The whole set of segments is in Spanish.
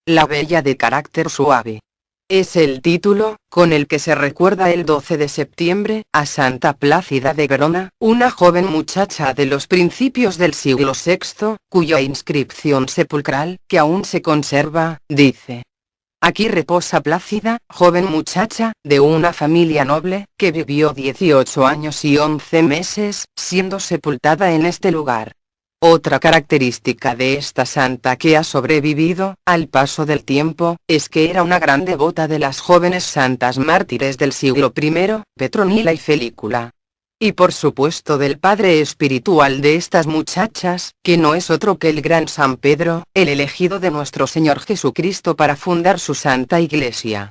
la bella de carácter suave. Es el título con el que se recuerda el 12 de septiembre a Santa Plácida de Verona, una joven muchacha de los principios del siglo VI, cuya inscripción sepulcral, que aún se conserva, dice: aquí reposa Plácida, joven muchacha, de una familia noble, que vivió 18 años y 11 meses, siendo sepultada en este lugar. Otra característica de esta santa que ha sobrevivido al paso del tiempo, es que era una gran devota de las jóvenes santas mártires del siglo I, Petronila y Felícula. Y por supuesto del padre espiritual de estas muchachas, que no es otro que el gran San Pedro, el elegido de nuestro Señor Jesucristo para fundar su santa iglesia.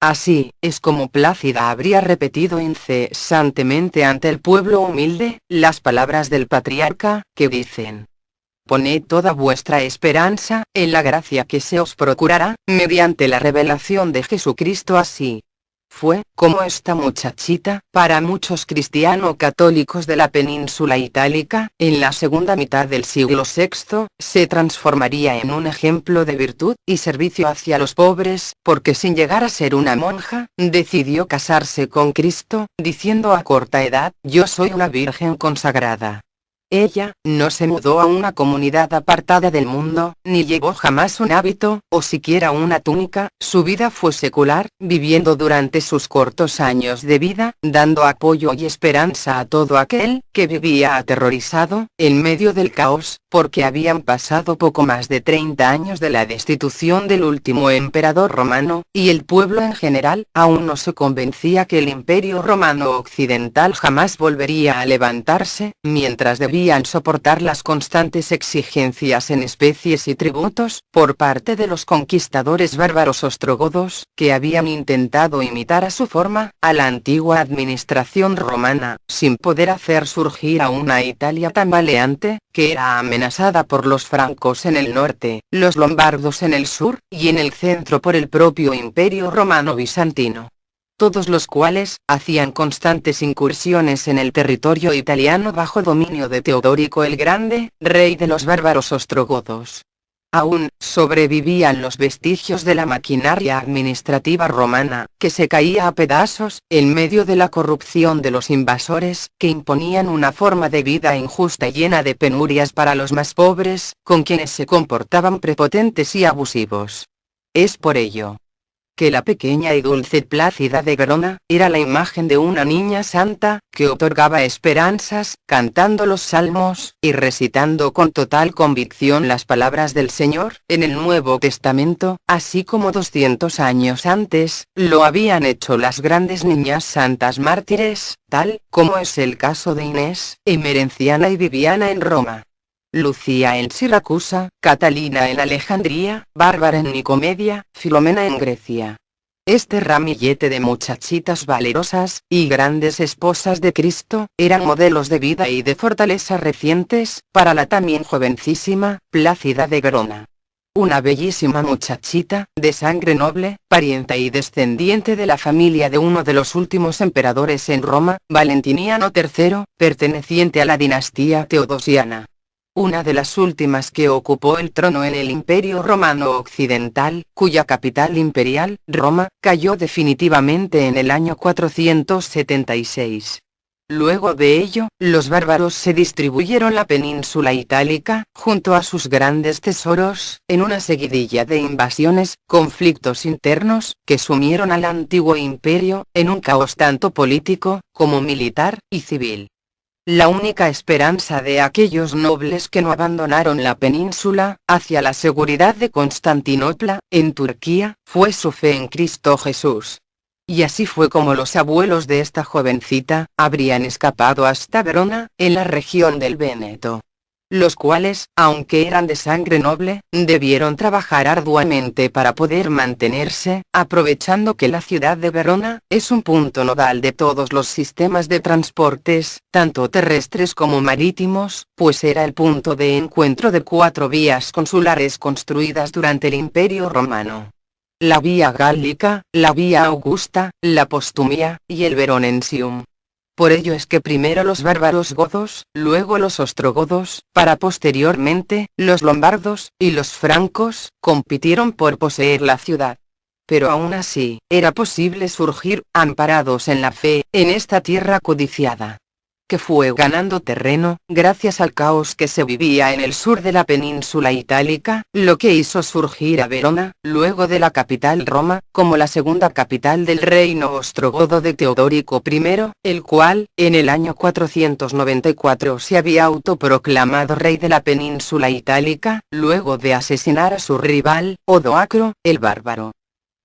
Así es como Plácida habría repetido incesantemente ante el pueblo humilde, las palabras del patriarca, que dicen: poned toda vuestra esperanza en la gracia que se os procurará, mediante la revelación de Jesucristo. Así fue como esta muchachita, para muchos cristiano-católicos de la península itálica, en la segunda mitad del siglo VI, se transformaría en un ejemplo de virtud y servicio hacia los pobres, porque sin llegar a ser una monja, decidió casarse con Cristo, diciendo a corta edad: yo soy una virgen consagrada. Ella no se mudó a una comunidad apartada del mundo, ni llevó jamás un hábito, o siquiera una túnica. Su vida fue secular, viviendo durante sus cortos años de vida, dando apoyo y esperanza a todo aquel que vivía aterrorizado, en medio del caos, porque habían pasado poco más de 30 años de la destitución del último emperador romano, y el pueblo en general aún no se convencía que el Imperio Romano Occidental jamás volvería a levantarse, mientras debían soportar las constantes exigencias en especies y tributos, por parte de los conquistadores bárbaros ostrogodos, que habían intentado imitar a su forma, a la antigua administración romana, sin poder hacer surgir a una Italia tambaleante, que era amenazada por los francos en el norte, los lombardos en el sur, y en el centro por el propio Imperio Romano Bizantino. Todos los cuales hacían constantes incursiones en el territorio italiano bajo dominio de Teodorico el Grande, rey de los bárbaros ostrogodos. Aún sobrevivían los vestigios de la maquinaria administrativa romana, que se caía a pedazos, en medio de la corrupción de los invasores, que imponían una forma de vida injusta y llena de penurias para los más pobres, con quienes se comportaban prepotentes y abusivos. Es por ello que la pequeña y dulce Plácida de Verona, era la imagen de una niña santa, que otorgaba esperanzas, cantando los salmos, y recitando con total convicción las palabras del Señor, en el Nuevo Testamento, así como 200 años antes, lo habían hecho las grandes niñas santas mártires, tal como es el caso de Inés, Emerenciana y Viviana en Roma, Lucía en Siracusa, Catalina en Alejandría, Bárbara en Nicomedia, Filomena en Grecia. Este ramillete de muchachitas valerosas, y grandes esposas de Cristo, eran modelos de vida y de fortaleza recientes, para la también jovencísima, Plácida de Verona. Una bellísima muchachita, de sangre noble, parienta y descendiente de la familia de uno de los últimos emperadores en Roma, Valentiniano III, perteneciente a la dinastía teodosiana. Una de las últimas que ocupó el trono en el Imperio Romano Occidental, cuya capital imperial, Roma, cayó definitivamente en el año 476. Luego de ello, los bárbaros se distribuyeron la península itálica, junto a sus grandes tesoros, en una seguidilla de invasiones, conflictos internos, que sumieron al antiguo imperio, en un caos tanto político, como militar, y civil. La única esperanza de aquellos nobles que no abandonaron la península, hacia la seguridad de Constantinopla, en Turquía, fue su fe en Cristo Jesús. Y así fue como los abuelos de esta jovencita, habrían escapado hasta Verona, en la región del Véneto. Los cuales, aunque eran de sangre noble, debieron trabajar arduamente para poder mantenerse, aprovechando que la ciudad de Verona es un punto nodal de todos los sistemas de transportes, tanto terrestres como marítimos, pues era el punto de encuentro de 4 vías consulares construidas durante el Imperio Romano: la Vía Gálica, la Vía Augusta, la Postumia, y el Veronensium. Por ello es que primero los bárbaros godos, luego los ostrogodos, para posteriormente, los lombardos, y los francos, compitieron por poseer la ciudad. Pero aún así, era posible surgir, amparados en la fe, en esta tierra codiciada, que fue ganando terreno, gracias al caos que se vivía en el sur de la península itálica, lo que hizo surgir a Verona, luego de la capital Roma, como la segunda capital del reino ostrogodo de Teodorico I, el cual, en el año 494 se había autoproclamado rey de la península itálica, luego de asesinar a su rival, Odoacro, el bárbaro.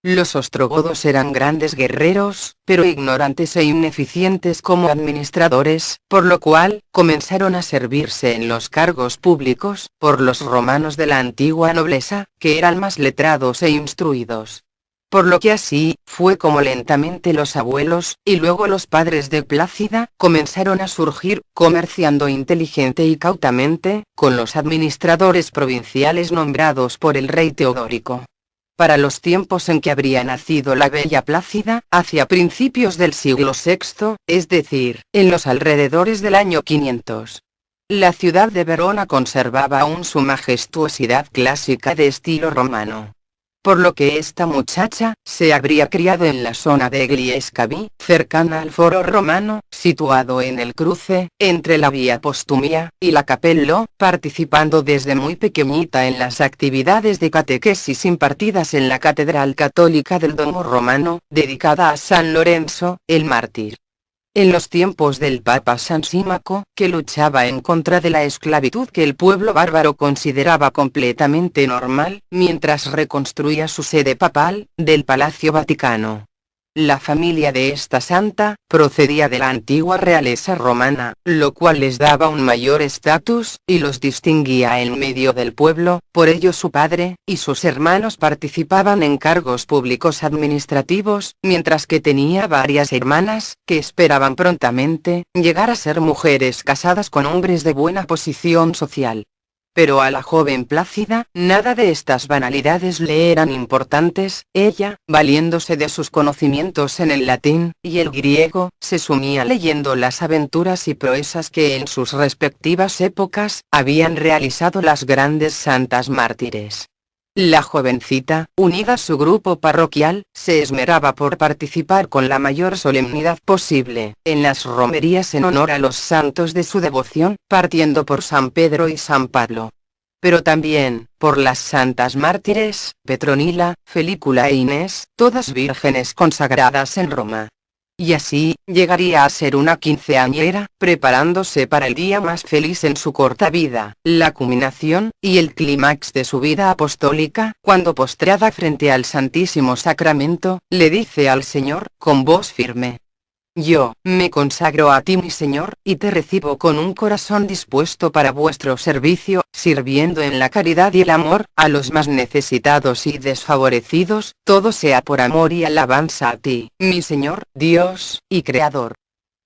Los ostrogodos eran grandes guerreros, pero ignorantes e ineficientes como administradores, por lo cual, comenzaron a servirse en los cargos públicos, por los romanos de la antigua nobleza, que eran más letrados e instruidos. Por lo que así, fue como lentamente los abuelos, y luego los padres de Plácida, comenzaron a surgir, comerciando inteligente y cautamente, con los administradores provinciales nombrados por el rey Teodorico. Para los tiempos en que habría nacido la bella Plácida, hacia principios del siglo VI, es decir, en los alrededores del año 500. La ciudad de Verona conservaba aún su majestuosidad clásica de estilo romano. Por lo que esta muchacha, se habría criado en la zona de Gliescavi, cercana al foro romano, situado en el cruce, entre la Vía Postumia, y la Capello, participando desde muy pequeñita en las actividades de catequesis impartidas en la Catedral Católica del Domo Romano, dedicada a San Lorenzo, el mártir. En los tiempos del Papa San Símaco, que luchaba en contra de la esclavitud que el pueblo bárbaro consideraba completamente normal, mientras reconstruía su sede papal, del Palacio Vaticano. La familia de esta santa, procedía de la antigua realeza romana, lo cual les daba un mayor estatus, y los distinguía en medio del pueblo, por ello su padre, y sus hermanos participaban en cargos públicos administrativos, mientras que tenía varias hermanas, que esperaban prontamente, llegar a ser mujeres casadas con hombres de buena posición social. Pero a la joven Plácida, nada de estas banalidades le eran importantes, ella, valiéndose de sus conocimientos en el latín, y el griego, se sumía leyendo las aventuras y proezas que en sus respectivas épocas, habían realizado las grandes santas mártires. La jovencita, unida a su grupo parroquial, se esmeraba por participar con la mayor solemnidad posible, en las romerías en honor a los santos de su devoción, partiendo por San Pedro y San Pablo. Pero también, por las santas mártires, Petronila, Felícula e Inés, todas vírgenes consagradas en Roma. Y así, llegaría a ser una quinceañera, preparándose para el día más feliz en su corta vida, la culminación, y el clímax de su vida apostólica, cuando postrada frente al Santísimo Sacramento, le dice al Señor, con voz firme: «Yo, me consagro a ti mi Señor, y te recibo con un corazón dispuesto para vuestro servicio, sirviendo en la caridad y el amor, a los más necesitados y desfavorecidos, todo sea por amor y alabanza a ti, mi Señor, Dios, y Creador».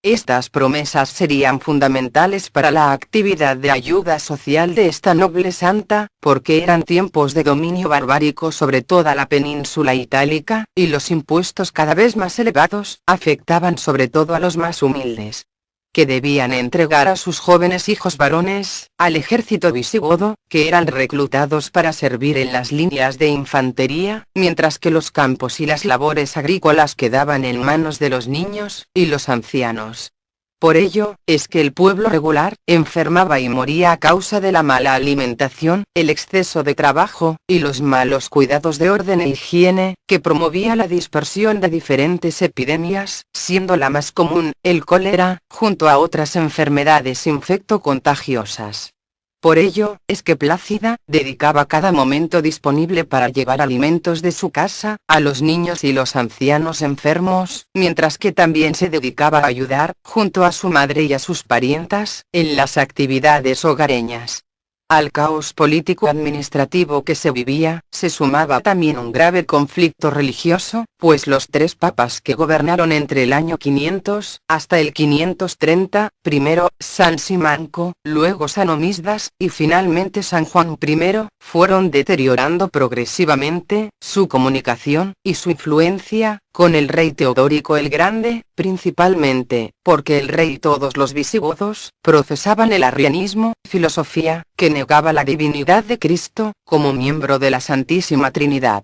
Estas promesas serían fundamentales para la actividad de ayuda social de esta noble santa, porque eran tiempos de dominio barbárico sobre toda la península itálica, y los impuestos cada vez más elevados, afectaban sobre todo a los más humildes, que debían entregar a sus jóvenes hijos varones, al ejército visigodo, que eran reclutados para servir en las líneas de infantería, mientras que los campos y las labores agrícolas quedaban en manos de los niños, y los ancianos. Por ello, es que el pueblo regular, enfermaba y moría a causa de la mala alimentación, el exceso de trabajo, y los malos cuidados de orden e higiene, que promovía la dispersión de diferentes epidemias, siendo la más común, el cólera, junto a otras enfermedades infecto-contagiosas. Por ello, es que Plácida, dedicaba cada momento disponible para llevar alimentos de su casa, a los niños y los ancianos enfermos, mientras que también se dedicaba a ayudar, junto a su madre y a sus parientas, en las actividades hogareñas. Al caos político-administrativo que se vivía, se sumaba también un grave conflicto religioso, pues los tres papas que gobernaron entre el año 500, hasta el 530, primero San Simanco, luego San Omisdas, y finalmente San Juan I, fueron deteriorando progresivamente su comunicación y su influencia con el rey Teodorico el Grande, principalmente, porque el rey y todos los visigodos profesaban el arrianismo, filosofía que negaba la divinidad de Cristo, como miembro de la Santísima Trinidad.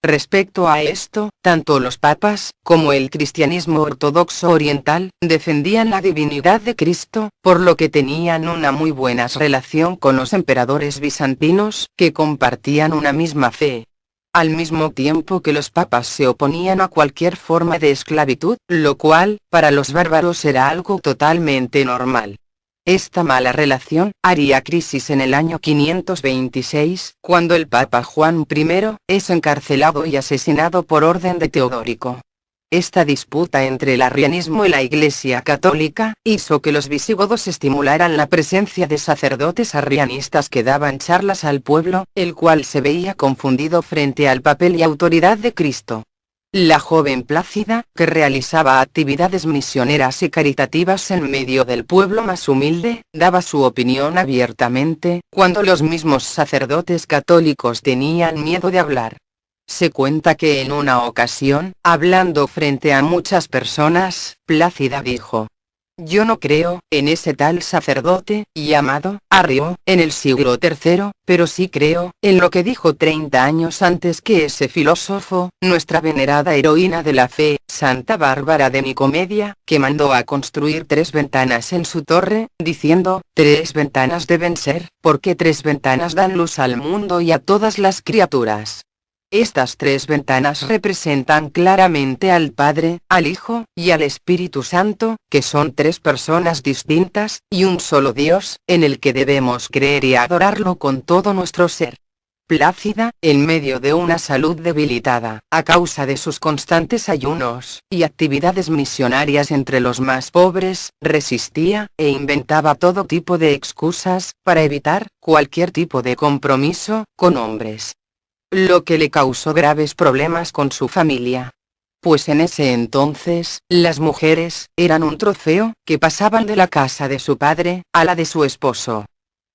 Respecto a esto, tanto los papas, como el cristianismo ortodoxo oriental, defendían la divinidad de Cristo, por lo que tenían una muy buena relación con los emperadores bizantinos, que compartían una misma fe. Al mismo tiempo que los papas se oponían a cualquier forma de esclavitud, lo cual, para los bárbaros era algo totalmente normal. Esta mala relación haría crisis en el año 526, cuando el Papa Juan I es encarcelado y asesinado por orden de Teodorico. Esta disputa entre el arrianismo y la Iglesia Católica hizo que los visigodos estimularan la presencia de sacerdotes arrianistas que daban charlas al pueblo, el cual se veía confundido frente al papel y autoridad de Cristo. La joven Plácida, que realizaba actividades misioneras y caritativas en medio del pueblo más humilde, daba su opinión abiertamente, cuando los mismos sacerdotes católicos tenían miedo de hablar. Se cuenta que en una ocasión, hablando frente a muchas personas, Plácida dijo: "Yo no creo en ese tal sacerdote, llamado Arrio, en el siglo III, pero sí creo en lo que dijo 30 años antes que ese filósofo, nuestra venerada heroína de la fe, Santa Bárbara de Nicomedia, que mandó a construir 3 ventanas en su torre, diciendo, 3 ventanas deben ser, porque 3 ventanas dan luz al mundo y a todas las criaturas. Estas 3 ventanas representan claramente al Padre, al Hijo, y al Espíritu Santo, que son 3 personas distintas, y un solo Dios, en el que debemos creer y adorarlo con todo nuestro ser". Plácida, en medio de una salud debilitada, a causa de sus constantes ayunos, y actividades misionarias entre los más pobres, resistía, e inventaba todo tipo de excusas, para evitar cualquier tipo de compromiso con hombres. Lo que le causó graves problemas con su familia. Pues en ese entonces, las mujeres eran un trofeo, que pasaban de la casa de su padre a la de su esposo.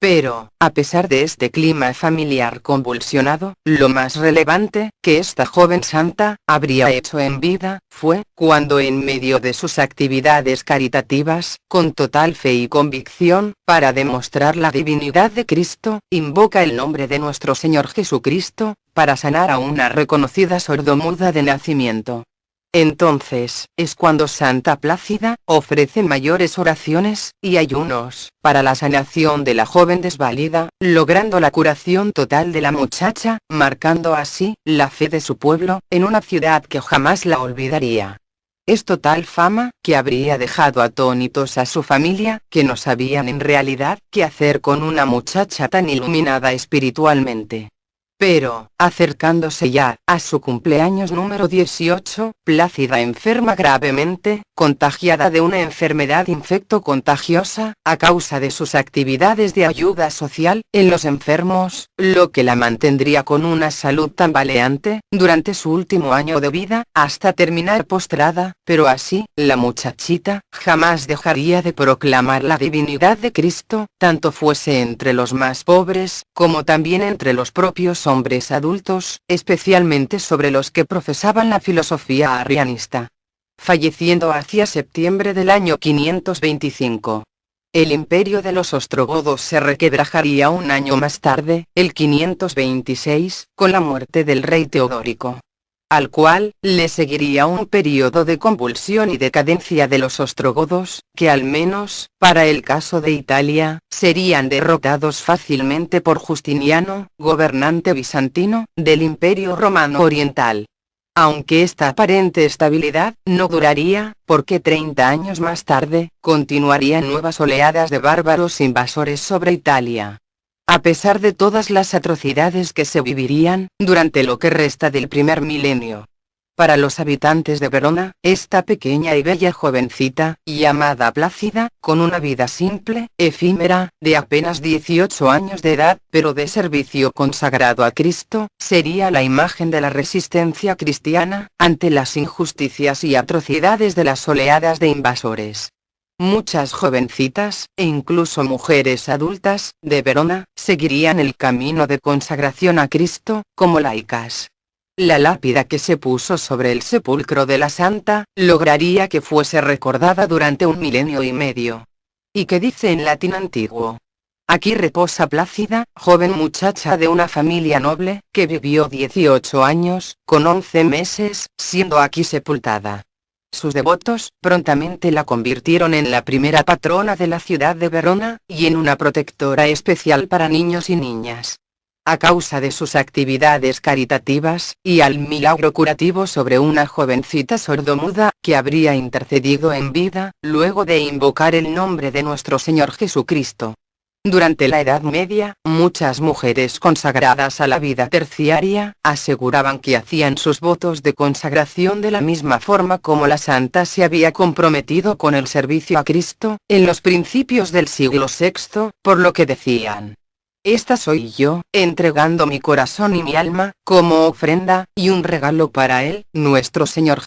Pero, a pesar de este clima familiar convulsionado, lo más relevante que esta joven santa habría hecho en vida fue cuando, en medio de sus actividades caritativas, con total fe y convicción, para demostrar la divinidad de Cristo, invoca el nombre de nuestro Señor Jesucristo, para sanar a una reconocida sordomuda de nacimiento. Entonces, es cuando Santa Plácida ofrece mayores oraciones y ayunos para la sanación de la joven desvalida, logrando la curación total de la muchacha, marcando así la fe de su pueblo en una ciudad que jamás la olvidaría. Es total fama, que habría dejado atónitos a su familia, que no sabían en realidad qué hacer con una muchacha tan iluminada espiritualmente. Pero, acercándose ya a su cumpleaños número 18, Plácida enferma gravemente, contagiada de una enfermedad infecto-contagiosa, a causa de sus actividades de ayuda social en los enfermos, lo que la mantendría con una salud tambaleante durante su último año de vida, hasta terminar postrada, pero así, la muchachita jamás dejaría de proclamar la divinidad de Cristo, tanto fuese entre los más pobres, como también entre los propios hombres adultos, especialmente sobre los que profesaban la filosofía arrianista. Falleciendo hacia septiembre del año 525. El imperio de los ostrogodos se requebrajaría un año más tarde, el 526, con la muerte del rey Teodorico, al cual le seguiría un periodo de convulsión y decadencia de los ostrogodos, que al menos, para el caso de Italia, serían derrotados fácilmente por Justiniano, gobernante bizantino del Imperio Romano Oriental. Aunque esta aparente estabilidad no duraría, porque 30 años más tarde, continuarían nuevas oleadas de bárbaros invasores sobre Italia. A pesar de todas las atrocidades que se vivirían durante lo que resta del primer milenio. Para los habitantes de Verona, esta pequeña y bella jovencita, llamada Plácida, con una vida simple, efímera, de apenas 18 años de edad, pero de servicio consagrado a Cristo, sería la imagen de la resistencia cristiana ante las injusticias y atrocidades de las oleadas de invasores. Muchas jovencitas, e incluso mujeres adultas, de Verona, seguirían el camino de consagración a Cristo, como laicas. La lápida que se puso sobre el sepulcro de la santa, lograría que fuese recordada durante 1,5 años. ¿Y qué dice en latín antiguo? Aquí reposa Plácida, joven muchacha de una familia noble, que vivió 18 años, con 11 meses, siendo aquí sepultada. Sus devotos, prontamente la convirtieron en la primera patrona de la ciudad de Verona, y en una protectora especial para niños y niñas. A causa de sus actividades caritativas, y al milagro curativo sobre una jovencita sordomuda, que habría intercedido en vida, luego de invocar el nombre de nuestro Señor Jesucristo. Durante la Edad Media, muchas mujeres consagradas a la vida terciaria, aseguraban que hacían sus votos de consagración de la misma forma como la santa se había comprometido con el servicio a Cristo, en los principios del siglo VI, por lo que decían: esta soy yo, entregando mi corazón y mi alma, como ofrenda, y un regalo para Él, nuestro Señor